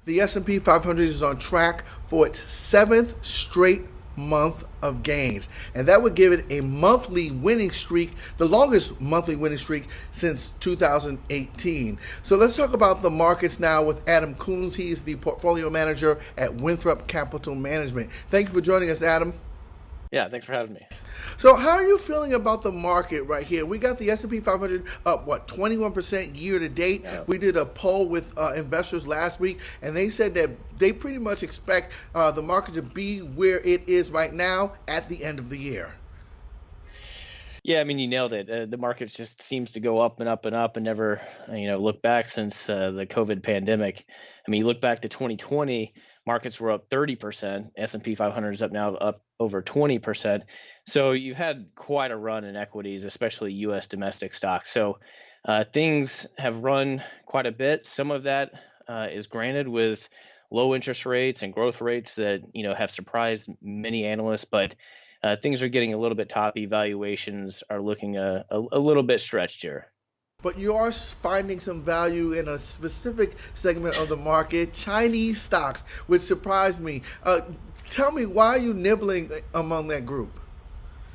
The S&P 500 is on track for its seventh straight month of gains, and that would give it a monthly winning streak, the longest monthly winning streak since 2018. So let's talk about the markets now with Adam Coons. He's the portfolio manager at Winthrop Capital Management. Thank you for joining us, Adam. Yeah, thanks for having me. So, how are you feeling about the market right here? We got the S&P 500 up 21% year to date. Yeah. We did a poll with investors last week, and they said that they pretty much expect the market to be where it is right now at the end of the year. Yeah, I mean, you nailed it. The market just seems to go up and up and up and never, look back since the COVID pandemic. I mean, you look back to 2020, markets were up 30%. S&P 500 is up over 20%. So you've had quite a run in equities, especially U.S. domestic stocks. So things have run quite a bit. Some of that is granted with low interest rates and growth rates that have surprised many analysts, but things are getting a little bit toppy. Valuations are looking a little bit stretched here. But you are finding some value in a specific segment of the market, Chinese stocks, which surprised me. Tell me, why are you nibbling among that group?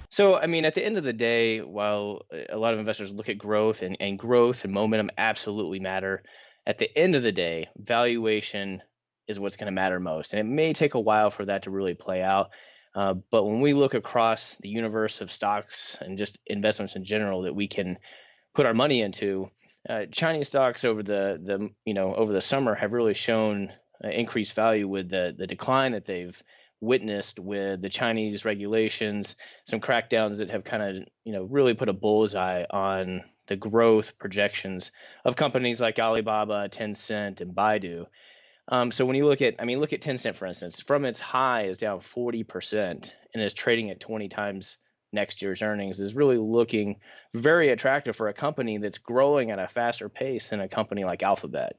So, I mean, at the end of the day, while a lot of investors look at growth and growth and momentum absolutely matter, at the end of the day, valuation is what's going to matter most. And it may take a while for that to really play out. But when we look across the universe of stocks and just investments in general that we can put our money into, Chinese stocks over the summer have really shown increased value with the decline that they've witnessed with the Chinese regulations, some crackdowns that have kind of really put a bullseye on the growth projections of companies like Alibaba, Tencent, and Baidu. So when you look at Tencent, for instance, from its high is down 40% and is trading at 20 times next year's earnings, is really looking very attractive for a company that's growing at a faster pace than a company like Alphabet.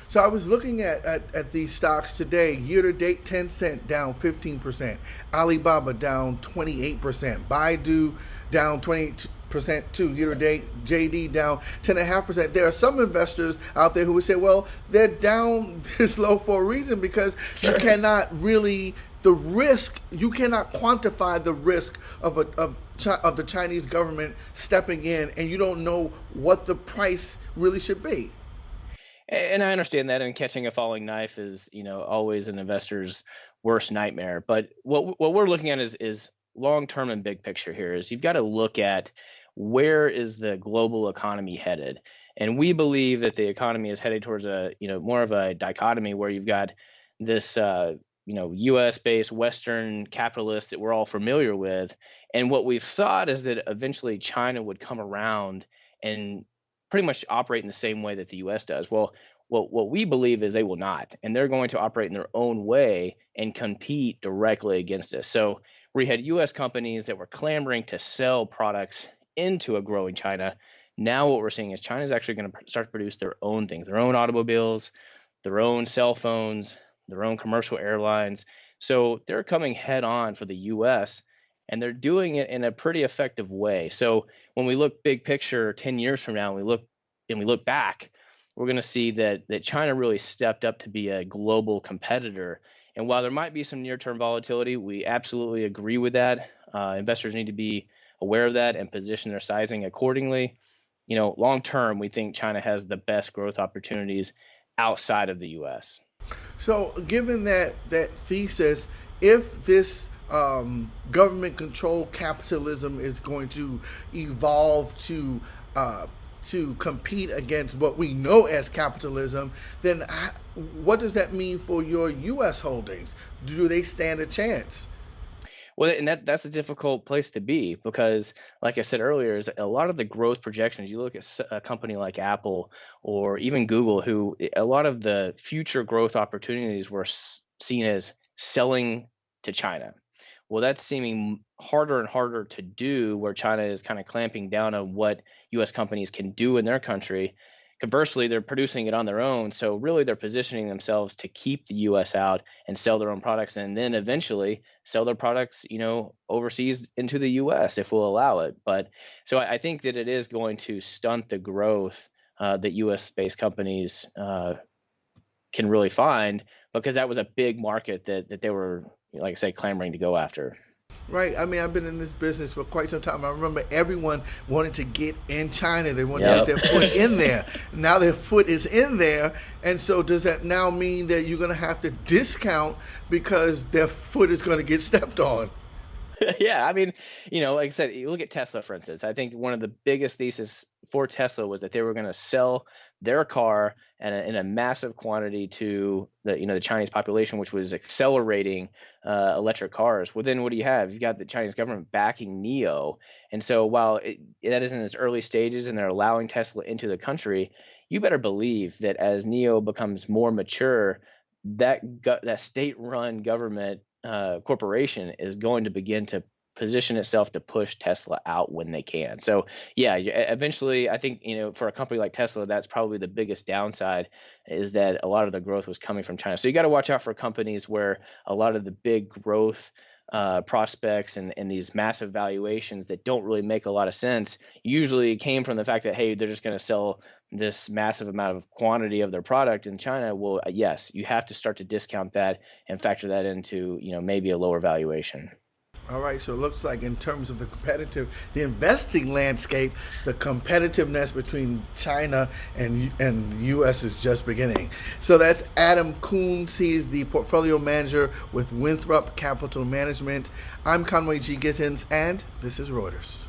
So I was looking at these stocks today. Year to date, Tencent down 15%, Alibaba down 28%, Baidu down 28% too. Year to date, JD down 10.5%. There are some investors out there who would say, well, they're down this low for a reason, because you cannot really you cannot quantify the risk of the Chinese government stepping in, and you don't know what the price really should be. And I understand that, and catching a falling knife is, always an investor's worst nightmare. But what we're looking at is long term and big picture here. Is you've got to look at where is the global economy headed, and we believe that the economy is headed towards more of a dichotomy where you've got this U.S. based Western capitalists that we're all familiar with, and what we've thought is that eventually China would come around and pretty much operate in the same way that the U.S. does. Well, what we believe is they will not, and they're going to operate in their own way and compete directly against us. So we had U.S. companies that were clamoring to sell products into a growing China. Now what we're seeing is China is actually going to start to produce their own things, their own automobiles, their own cell phones, their own commercial airlines. So they're coming head on for the U.S., and they're doing it in a pretty effective way. So when we look big picture 10 years from now, and we look back, we're going to see that China really stepped up to be a global competitor. And while there might be some near-term volatility, we absolutely agree with that. Investors need to be aware of that and position their sizing accordingly. Long term, we think China has the best growth opportunities outside of the U.S. So, given that thesis, if this government-controlled capitalism is going to evolve to compete against what we know as capitalism, then what does that mean for your U.S. holdings? Do they stand a chance? Well, and that's a difficult place to be because, like I said earlier, is a lot of the growth projections. You look at a company like Apple or even Google, who a lot of the future growth opportunities were seen as selling to China. Well, that's seeming harder and harder to do, where China is kind of clamping down on what U.S. companies can do in their country. Conversely, they're producing it on their own. So really they're positioning themselves to keep the US out and sell their own products, and then eventually sell their products, overseas into the US if we'll allow it. But so I think that it is going to stunt the growth that US based companies can really find, because that was a big market that they were, like I say, clamoring to go after. Right. I mean, I've been in this business for quite some time. I remember everyone wanted to get in China. They wanted to get Yep. their foot in there. Now their foot is in there. And so does that now mean that you're going to have to discount because their foot is going to get stepped on? Yeah, I mean, like I said, you look at Tesla, for instance. I think one of the biggest thesis for Tesla was that they were going to sell their car in a massive quantity to the Chinese population, which was accelerating electric cars. Well, then what do you have? You've got the Chinese government backing NIO, and so while that is in its early stages and they're allowing Tesla into the country, you better believe that as NIO becomes more mature, that state-run government corporation is going to begin to position itself to push Tesla out when they can. So yeah, eventually, I think for a company like Tesla, that's probably the biggest downside, is that a lot of the growth was coming from China. So you got to watch out for companies where a lot of the big growth prospects and these massive valuations that don't really make a lot of sense usually came from the fact that, hey, they're just going to sell this massive amount of quantity of their product in China. Well, yes, you have to start to discount that and factor that into maybe a lower valuation. All right, so it looks like in terms of the investing landscape, the competitiveness between China and the U.S. is just beginning. So that's Adam Coons. He's the portfolio manager with Winthrop Capital Management. I'm Conway G. Gittins, and this is Reuters.